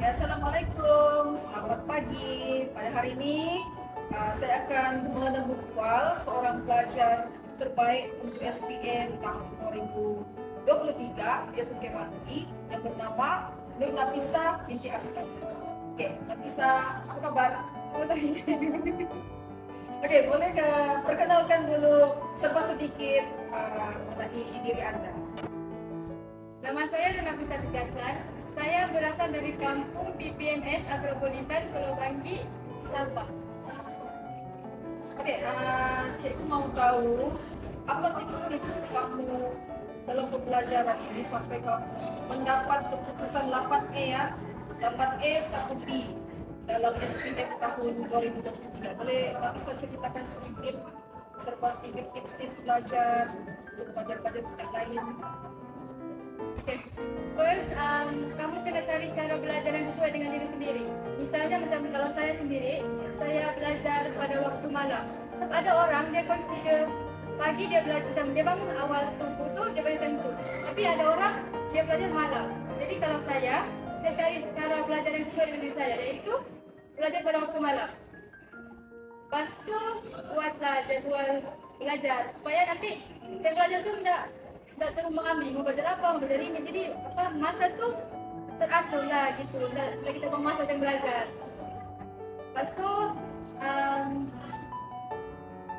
Ya, Assalamualaikum, selamat pagi. Pada hari ini saya akan menemukan seorang pelajar terbaik untuk SPM tahun 2023 di SMK Banti yang bernama Nur Nafisa binti Askan. Oke, Nafisa, apa kabar? Oke, boleh perkenalkan dulu serba sedikit mengenai diri Anda. Nama saya Nur Nafisa binti Askan. Saya berasal dari kampung PPMS Agropolitan Pulau Banggi, Sabah. Oke, cikgu mau tahu apa tips-tips kamu dalam pembelajaran ini sampai kamu mendapat keputusan 8E ya, 8E 1B dalam SPM tahun 2023. Boleh bisa ceritakan sedikit tips-tips belajar untuk pelajar-pelajar kita lain? First, kamu kena cari cara belajar yang sesuai dengan diri sendiri. Misalnya macam kalau saya sendiri, saya belajar pada waktu malam. Sebab ada orang dia consider pagi dia belajar, macam dia bangun awal subuh tu dia belajar tentu. Tapi ada orang dia belajar malam. Jadi kalau saya cari cara belajar yang sesuai dengan diri saya, iaitu belajar pada waktu malam. Lepas tu buatlah jadual belajar supaya nanti dia belajar tu tak terlalu mengambil mau belajar apa, mau belajar ini, jadi masa tu teratur lah gitu, dah kita masa dan belajar. Lepas tu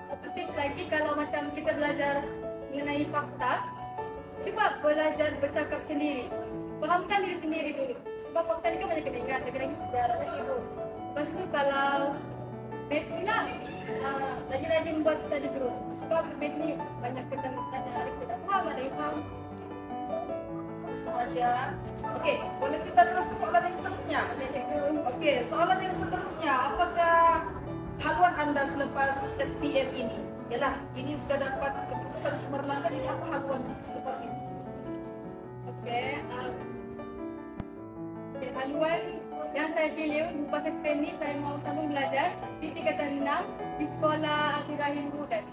satu tips lagi, kalau macam kita belajar mengenai fakta, cuba belajar bercakap sendiri, fahamkan diri sendiri dulu, sebab fakta ni kan banyak kena ingat, lagi sejarah gitu. Lepas tu kalau math pula, rajin-rajin buat study group, sebab math ni banyak tanya-tanya, ada kita tak faham, ada yang faham. Saja. Oke, boleh kita terus ke soalan yang seterusnya? Oke, soalan yang seterusnya, apakah haluan Anda selepas SPM ini? Yalah, ini sudah dapat keputusan cemerlang, ini apa haluan selepas ini? Oke, haluan yang saya pilih lepas SPM ni, saya mau sambung belajar di tingkatan 6 di sekolah Abdul Rahim Budan.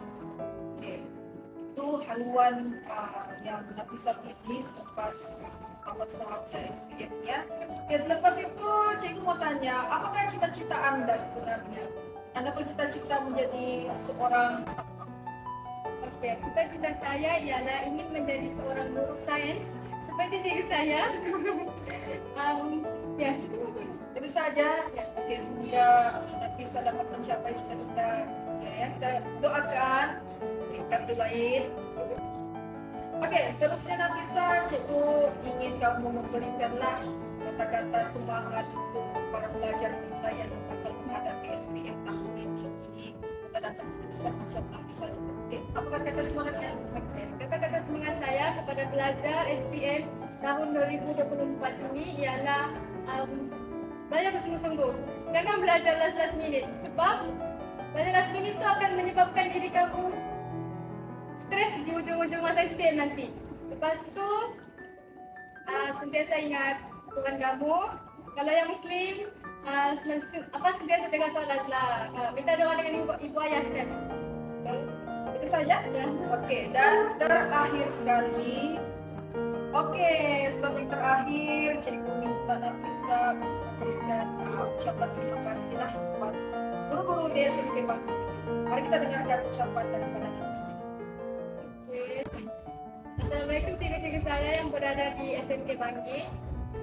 Oke, itu haluan yang Nafisa pilih selepas tamat sahaja SPM ya. Oke, selepas itu cikgu mau tanya, apakah cita-cita Anda sebenarnya? Anda bercita-cita menjadi seorang... Oke, cita-cita saya ialah ingin menjadi seorang guru sains seperti cikgu saya. Ya, Itu saja. Oke, semoga Nafisa dapat mencapai cita-cita ya, kita doakan. Oke, kartu lain. Oke, seterusnya Nafisa, cikgu ingin kamu memberikanlah kata-kata semangat untuk para pelajar kita yang akan menghadapi SPM tahun ini. Semoga dapat keputusan macam Nafisa. Oke, apa kata-kata semangatnya? oke. Kata-kata semangat saya kepada pelajar SPM tahun 2024 ini ialah belajar bersungguh-sungguh. Jangan belajar last minute, sebab belajar last minute itu akan menyebabkan diri kamu stres di ujung-ujung masa SPM nanti. Lepas itu sentiasa ingat Tuhan kamu. Kalau yang Muslim, sentiasa jaga solat lah. Minta doa dengan ibu ayah sekali. Itu saja? Ya. Oke, dan terakhir sekali. Oke, sebelum yang terakhir, cikgu minta Nafisa untuk memberikan ucapan terima kasih lah buat guru-guru di SMK Banti. Mari kita dengarkan ucapan daripada Nafisa. Assalamualaikum cikgu-cikgu saya yang berada di SMK Banggi.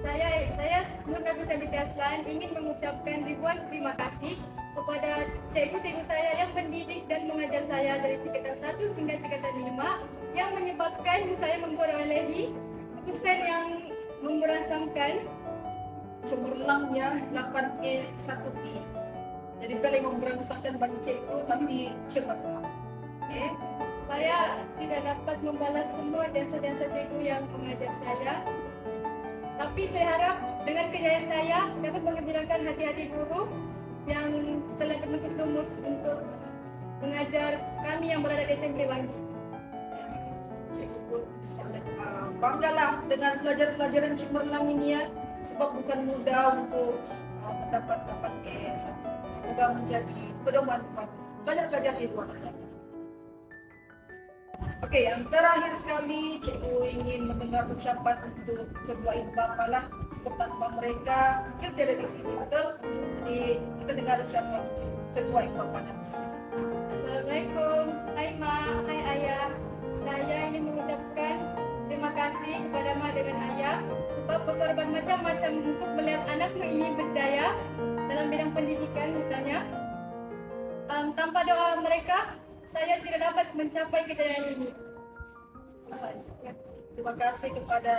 Saya Nur Nafisa binti Aslan ingin mengucapkan ribuan terima kasih kepada cikgu-cikgu saya yang mendidik dan mengajar saya dari tingkatan 1 hingga tingkatan 5, yang menyebabkan saya memperolehi keputusan yang memberasamkan Cemerlangnya 8E 1B. Jadi bukan yang memberangsangkan bagi cikgu, tapi cemerlang. Oke? Saya tidak dapat membalas semua jasa-jasa cikgu yang mengajar saya. Tapi saya harap dengan kejayaan saya dapat menggembirakan hati-hati guru yang telah berlumus lumus untuk mengajar kami yang berada di SMK Banggi. Cikgu pun sangat banggalah dengan pelajar-pelajaran cemerlang ini ya. Sebab bukan mudah untuk mendapat 8E. Semoga menjadi pedoman buat pelajar-pelajar di luar sana. Oke, yang terakhir sekali, Cikgu ingin mendengar ucapan untuk kedua ibu bapa lah, seperti tanpa mereka kita tidak di sini, betul? Jadi kita dengar ucapan untuk kedua ibu bapa nanti. Assalamualaikum, hai Ma, hai Ayah. Saya ingin mengucapkan terima kasih kepada Ma dengan Ayah sebab berkorban macam-macam untuk melihat anakku ini berjaya dalam bidang pendidikan misalnya. Tanpa doa mereka, saya tidak dapat mencapai kejayaan ini. Terima kasih kepada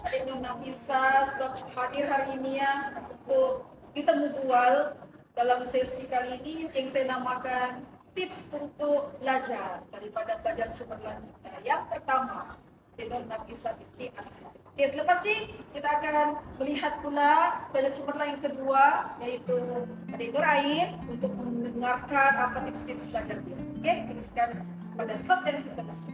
adik Nur Nafisa sebab hadir hari ini ya untuk kita berbual dalam sesi kali ini yang saya namakan tips untuk belajar daripada belajar cemerlang kita. Yang pertama, adik Nur Nafisa binti Asli. Oke, selepas ini kita akan melihat pula belajar cemerlang yang kedua, yaitu adik Nur Ain untuk mendengarkan apa tips-tips belajar dia. Oke, teruskan pada slide yang seterusnya.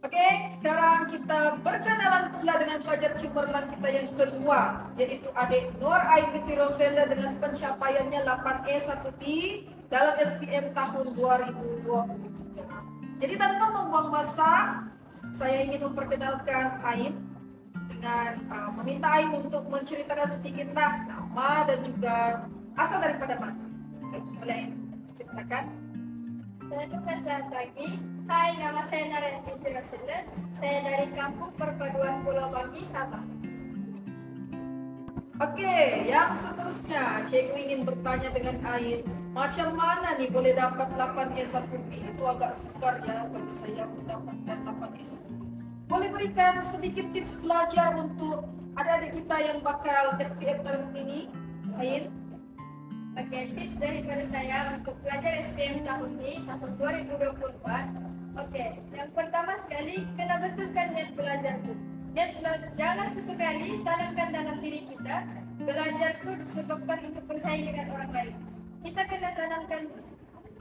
Oke, sekarang kita berkenalan pula dengan pelajar cemerlang kita yang kedua, yaitu adik Nur Ain binti Rosella dengan pencapaiannya 8E 1B dalam SPM tahun 2023. Jadi tanpa membuang masa, saya ingin memperkenalkan Ain dengan meminta Ain untuk menceritakan sedikitlah nama dan juga asal daripada mana. Boleh Ain ceritakan? Selamat pagi. Hai, nama saya Nara binti Rosella. Saya dari Kampung Perpaduan Pulau Banggi, Sabah. Oke, yang seterusnya, Cikgu ingin bertanya dengan Ain, macam mana nih boleh dapat 8E1B? Itu agak sukar ya bagi saya mendapatkan 8E1B. Boleh berikan sedikit tips belajar untuk adik-adik kita yang bakal SPM tahun ini, Ain? Oke, tips daripada saya untuk belajar SPM tahun ini, tahun 2024. Oke, yang pertama sekali, kena betulkan niat belajarku. Jangan sesekali tanamkan dalam diri kita, belajarku disebabkan untuk bersaing dengan orang lain. Kita kena tanamkan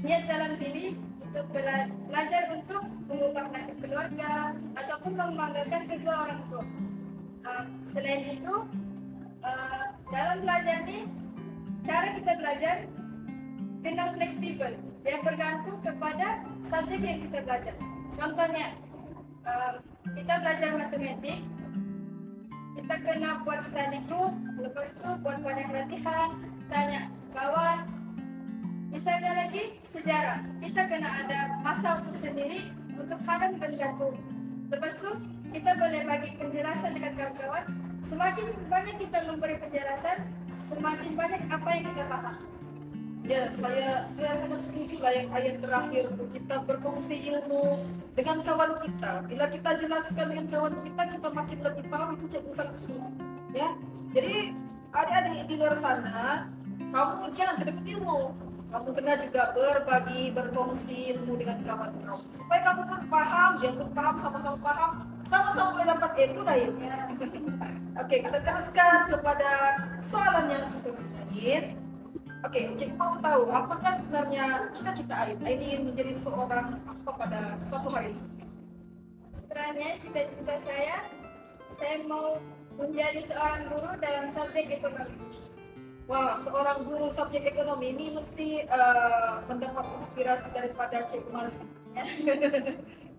niat dalam diri untuk belajar untuk mengubah nasib keluarga ataupun membanggakan kedua orang tua. Selain itu, dalam belajar ini, cara kita belajar kena fleksibel. Dia bergantung kepada subjek yang kita belajar. Contohnya, kita belajar matematik, kita kena buat study group, lepas itu buat banyak latihan, tanya kawan. Misalnya lagi sejarah, kita kena ada masa untuk sendiri untuk hadam benda tu. Lepas itu kita boleh bagi penjelasan dengan kawan-kawan. Semakin banyak kita memberi penjelasan, semakin banyak apa yang kita paham. Ya, saya sangat setuju lah yang ayat terakhir itu, kita berkongsi ilmu dengan kawan kita. Bila kita jelaskan dengan kawan kita makin lebih paham. Itu Cikgu sangat setuju. Ya, jadi adik-adik di luar sana, kamu jangan kedekut ilmu. Kamu kena juga berbagi, berkongsi ilmu dengan kawan kamu supaya kamu pun paham, dia pun paham, sama-sama paham, sama-sama boleh dapat ilmu lah ya. Oke, kita teruskan kepada soalan yang seterusnya. Oke, Cik mau tahu apakah sebenarnya cita-cita Ain? Ain ingin menjadi seorang apa pada suatu hari ini? Sebenarnya cita-cita saya mau menjadi seorang guru dalam subjek ekonomi. Wah, seorang guru subjek ekonomi ini mesti mendapat inspirasi daripada Cik Mazli.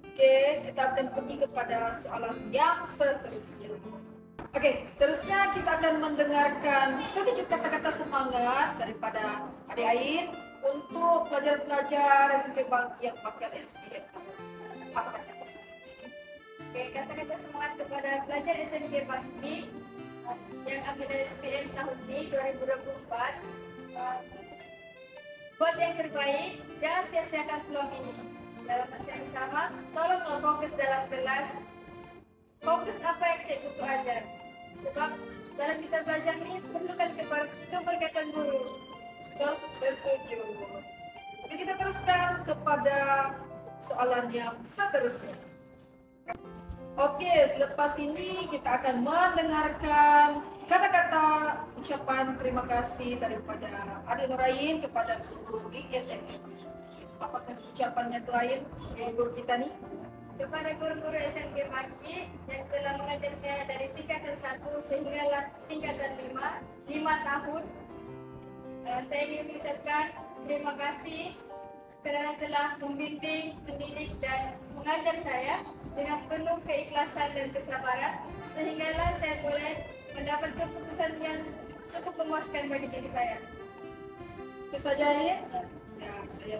Oke, kita akan pergi kepada soalan yang seterusnya. Oke, seterusnya kita akan mendengarkan sedikit kata-kata semangat daripada adik Ain untuk pelajar-pelajar SMK Banggi yang bakal SPM. Apa kata Oke, kata-kata semangat kepada pelajar SMK Banggi yang ambil SPM tahun ini 2024. Buat yang terbaik, jangan sia-siakan peluang ini. Dalam masa yang sama, tolonglah fokus dalam kelas. Fokus apa yang cikgu itu ajar. Sebab dalam kita belajar ini perlukan keberkatan guru. Betul, saya setuju. Oke, kita teruskan kepada soalan yang seterusnya. Oke, selepas ini kita akan mendengarkan kata-kata ucapan terima kasih daripada adik Nur Ain kepada guru di SMK. Apakah ucapannya lain guru kita nih? Kepada guru-guru SMK Banggi yang telah mengajar saya dari tingkatan 1 sehingga tingkatan 5 tahun. Saya ingin mengucapkan terima kasih kerana telah membimbing, mendidik dan mengajar saya dengan penuh keikhlasan dan kesabaran sehinggalah saya boleh mendapat keputusan yang cukup memuaskan bagi diri saya. Itu saja ya. Ya, saya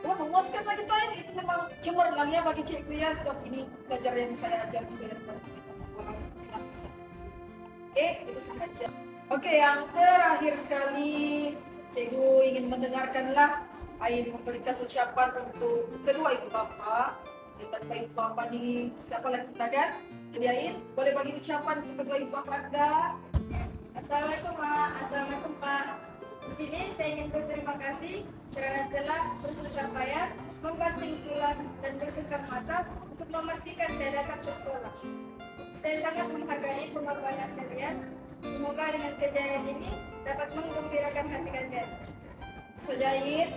memuaskan bagi saya itu memang cemerlang ya bagi cikgu ya, sebab ini belajar yang saya ajar juga daripada orang seperti Nafisa. Oke, itu sahaja. Oke, yang terakhir sekali cikgu ingin mendengarkanlah Ain memberikan ucapan untuk kedua ibu bapa. Yang tanpa ibu bapa ni siapa lagi kita kan? Jadi Ain, boleh bagi ucapan untuk kedua ibu bapa Anda? Assalamualaikum Mak, Assalamualaikum Pak. Di sini saya ingin berterima kasih kerana telah bersusah payah, membanting tulang dan bersekam mata untuk memastikan saya datang ke sekolah. Saya sangat menghargai pengorbanan kalian. Semoga dengan kejayaan ini dapat menggembirakan hati kalian. Sajain,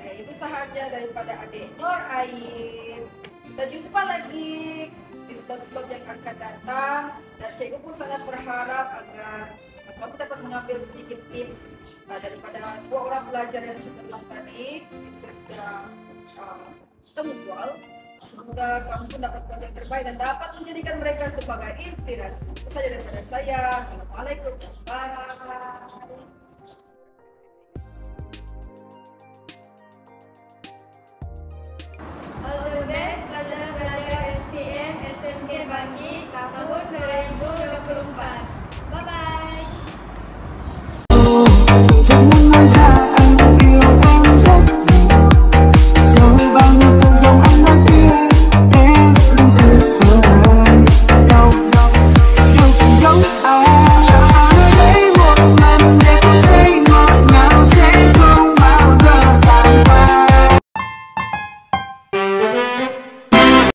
itu sahaja daripada adik Nur Ain. Kita jumpa lagi di slot-slot yang akan datang, dan cikgu pun sangat berharap agar kamu dapat mengambil sedikit tips daripada dua orang pelajar yang cemerlang tadi yang saya sudah temukan. Semoga kamu pun dapat buat yang terbaik dan dapat menjadikan mereka sebagai inspirasi. Itu saja daripada saya. Assalamualaikum. Bye.